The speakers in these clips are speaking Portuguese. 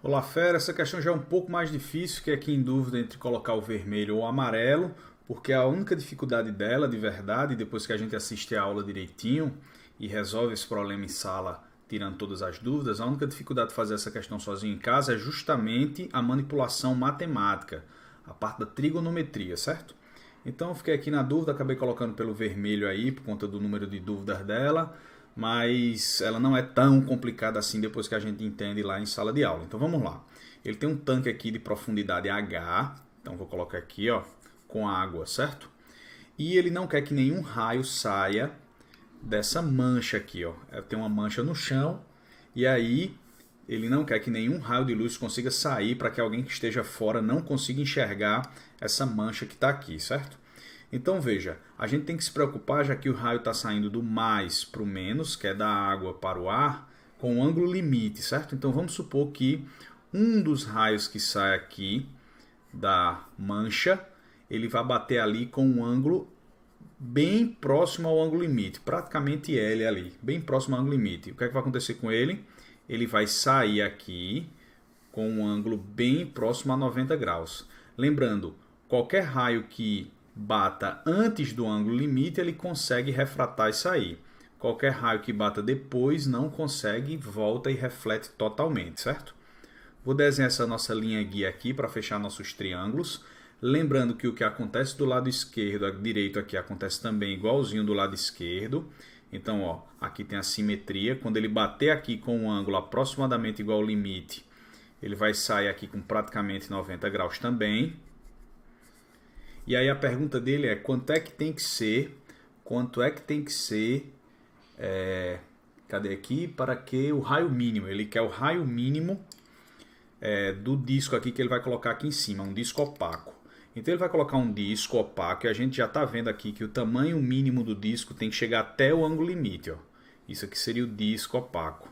Olá, fera. Essa questão já é um pouco mais difícil, fiquei aqui em dúvida entre colocar o vermelho ou o amarelo, porque a única dificuldade dela, de verdade, depois que a gente assiste a aula direitinho e resolve esse problema em sala, tirando todas as dúvidas, a única dificuldade de fazer essa questão sozinho em casa é justamente a manipulação matemática, a parte da trigonometria, certo? Então eu fiquei aqui na dúvida, acabei colocando pelo vermelho aí, por conta do número de dúvidas dela, mas ela não é tão complicada assim depois que a gente entende lá em sala de aula. Então vamos lá. Ele tem um tanque aqui de profundidade H, então vou colocar aqui, ó, com água, certo? E ele não quer que nenhum raio saia dessa mancha aqui, ó. Tem uma mancha no chão e aí ele não quer que nenhum raio de luz consiga sair para que alguém que esteja fora não consiga enxergar essa mancha que está aqui, certo? Então veja, a gente tem que se preocupar, já que o raio está saindo do mais para o menos, que é da água para o ar, com o ângulo limite, certo? Então vamos supor que um dos raios que sai aqui da mancha, ele vai bater ali com um ângulo bem próximo ao ângulo limite, praticamente L ali, bem próximo ao ângulo limite. O que é que vai acontecer com ele? Ele vai sair aqui com um ângulo bem próximo a 90 graus. Lembrando, qualquer raio que bata antes do ângulo limite, ele consegue refratar e sair. Qualquer raio que bata depois não consegue, volta e reflete totalmente, certo? Vou desenhar essa nossa linha guia aqui para fechar nossos triângulos. Lembrando que o que acontece do lado esquerdo, direito aqui, acontece também igualzinho do lado esquerdo. Então, ó, aqui tem a simetria. Quando ele bater aqui com um ângulo aproximadamente igual ao limite, ele vai sair aqui com praticamente 90 graus também. E aí a pergunta dele é quanto é que tem que ser, cadê aqui, para que o raio mínimo, ele quer o raio mínimo do disco aqui que ele vai colocar aqui em cima, um disco opaco. Então ele vai colocar um disco opaco e a gente já está vendo aqui que o tamanho mínimo do disco tem que chegar até o ângulo limite. Ó. Isso aqui seria o disco opaco,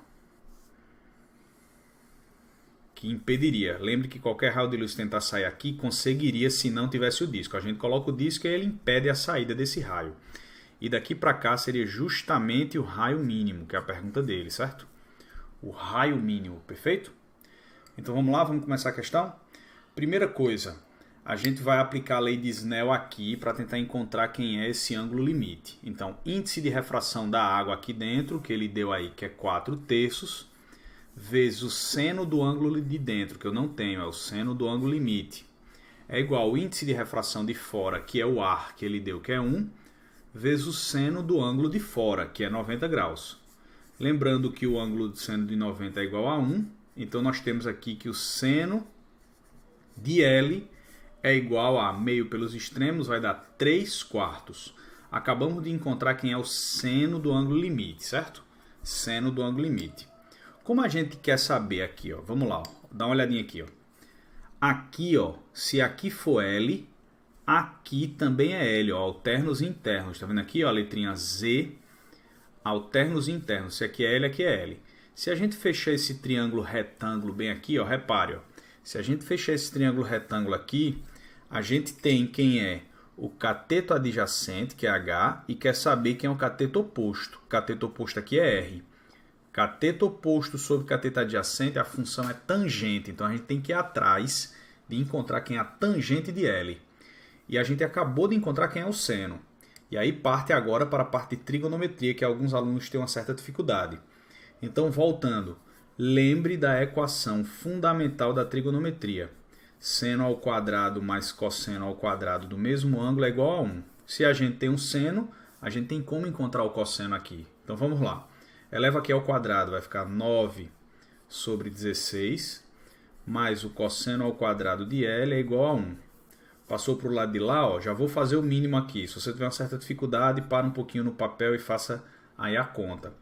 que impediria. Lembre que qualquer raio de luz tentar sair aqui conseguiria se não tivesse o disco. A gente coloca o disco e ele impede a saída desse raio. E daqui para cá seria justamente o raio mínimo, que é a pergunta dele, certo? O raio mínimo, perfeito? Então vamos lá, vamos começar a questão? Primeira coisa, a gente vai aplicar a lei de Snell aqui para tentar encontrar quem é esse ângulo limite. Então, índice de refração da água aqui dentro, que ele deu aí, que é 4/3, vezes o seno do ângulo de dentro, que eu não tenho, é o seno do ângulo limite. É igual ao índice de refração de fora, que é o ar, que ele deu, que é 1, vezes o seno do ângulo de fora, que é 90 graus. Lembrando que o ângulo do seno de 90 é igual a 1, então nós temos aqui que o seno de L é igual a meio pelos extremos, vai dar 3/4. Acabamos de encontrar quem é o seno do ângulo limite, certo? Seno do ângulo limite. Como a gente quer saber aqui, ó, vamos lá, ó, dá uma olhadinha aqui. Ó. Aqui, ó, se aqui for L, aqui também é L, ó, alternos e internos. Tá vendo aqui, ó, a letrinha Z, alternos e internos. Se aqui é L, aqui é L. Se a gente fechar esse triângulo retângulo bem aqui, ó, repare, ó, se a gente fechar esse triângulo retângulo aqui, a gente tem quem é o cateto adjacente, que é H, e quer saber quem é o cateto oposto. O cateto oposto aqui é R. Cateto oposto sobre cateto adjacente, a função é tangente. Então a gente tem que ir atrás de encontrar quem é a tangente de L. E a gente acabou de encontrar quem é o seno. E aí parte agora para a parte de trigonometria, que alguns alunos têm uma certa dificuldade. Então, voltando, lembre da equação fundamental da trigonometria. Seno ao quadrado mais cosseno ao quadrado do mesmo ângulo é igual a 1. Se a gente tem um seno, a gente tem como encontrar o cosseno aqui. Então vamos lá. Eleva aqui ao quadrado, vai ficar 9/16, mais o cosseno ao quadrado de L é igual a 1. Passou para o lado de lá, ó, já vou fazer o mínimo aqui. Se você tiver uma certa dificuldade, para um pouquinho no papel e faça aí a conta.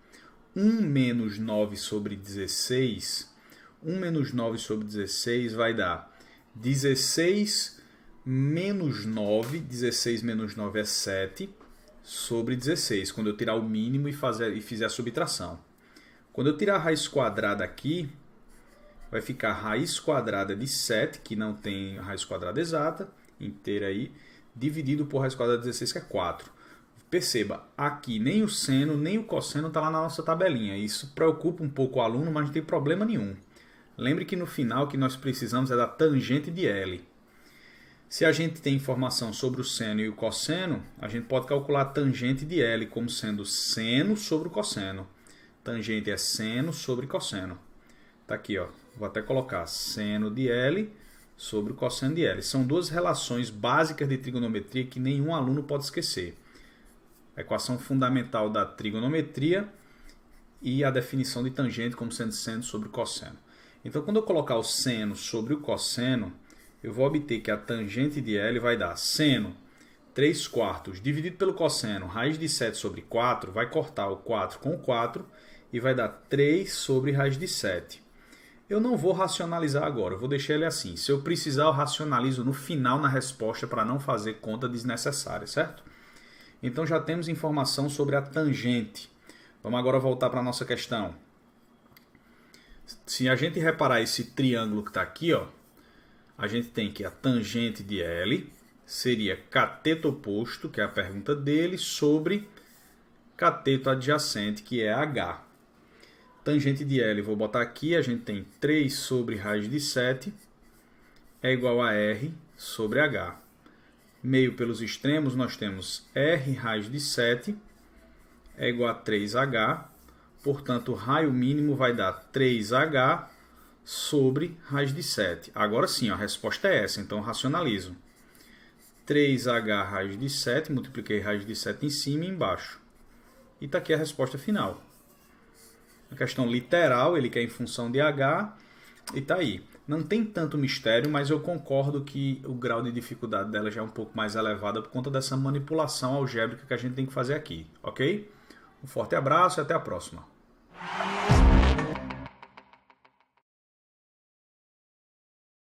1 menos 9/16, 1 menos 9/16 vai dar 16 menos 9, 16 menos 9 é 7/16, quando eu tirar o mínimo e fizer a subtração. Quando eu tirar a raiz quadrada aqui, vai ficar raiz quadrada de 7, que não tem raiz quadrada exata, inteira aí, dividido por raiz quadrada de 16, que é 4. Perceba, aqui nem o seno nem o cosseno está lá na nossa tabelinha. Isso preocupa um pouco o aluno, mas não tem problema nenhum. Lembre que no final o que nós precisamos é da tangente de L. Se a gente tem informação sobre o seno e o cosseno, a gente pode calcular a tangente de L como sendo seno sobre o cosseno. Tangente é seno sobre cosseno. Está aqui, ó. Vou até colocar seno de L sobre o cosseno de L. São duas relações básicas de trigonometria que nenhum aluno pode esquecer. A equação fundamental da trigonometria e a definição de tangente como sendo seno sobre cosseno. Então, quando eu colocar o seno sobre o cosseno, eu vou obter que a tangente de L vai dar seno 3/4 dividido pelo cosseno, raiz de 7 sobre 4, vai cortar o 4 com o 4 e vai dar 3 sobre raiz de 7. Eu não vou racionalizar agora, eu vou deixar ele assim. Se eu precisar, eu racionalizo no final na resposta para não fazer conta desnecessária, certo? Então já temos informação sobre a tangente. Vamos agora voltar para a nossa questão. Se a gente reparar esse triângulo que está aqui, ó, a gente tem que a tangente de L seria cateto oposto, que é a pergunta dele, sobre cateto adjacente, que é H. Tangente de L, vou botar aqui, a gente tem 3 sobre raiz de 7 é igual a R sobre H. Meio pelos extremos, nós temos R raiz de 7 é igual a 3H. Portanto, o raio mínimo vai dar 3H sobre raiz de 7. Agora sim, a resposta é essa, então racionalizo. 3H raiz de 7, multipliquei raiz de 7 em cima e embaixo. E está aqui a resposta final. A questão literal, ele quer em função de H, e está aí. Não tem tanto mistério, mas eu concordo que o grau de dificuldade dela já é um pouco mais elevado por conta dessa manipulação algébrica que a gente tem que fazer aqui, ok? Um forte abraço e até a próxima.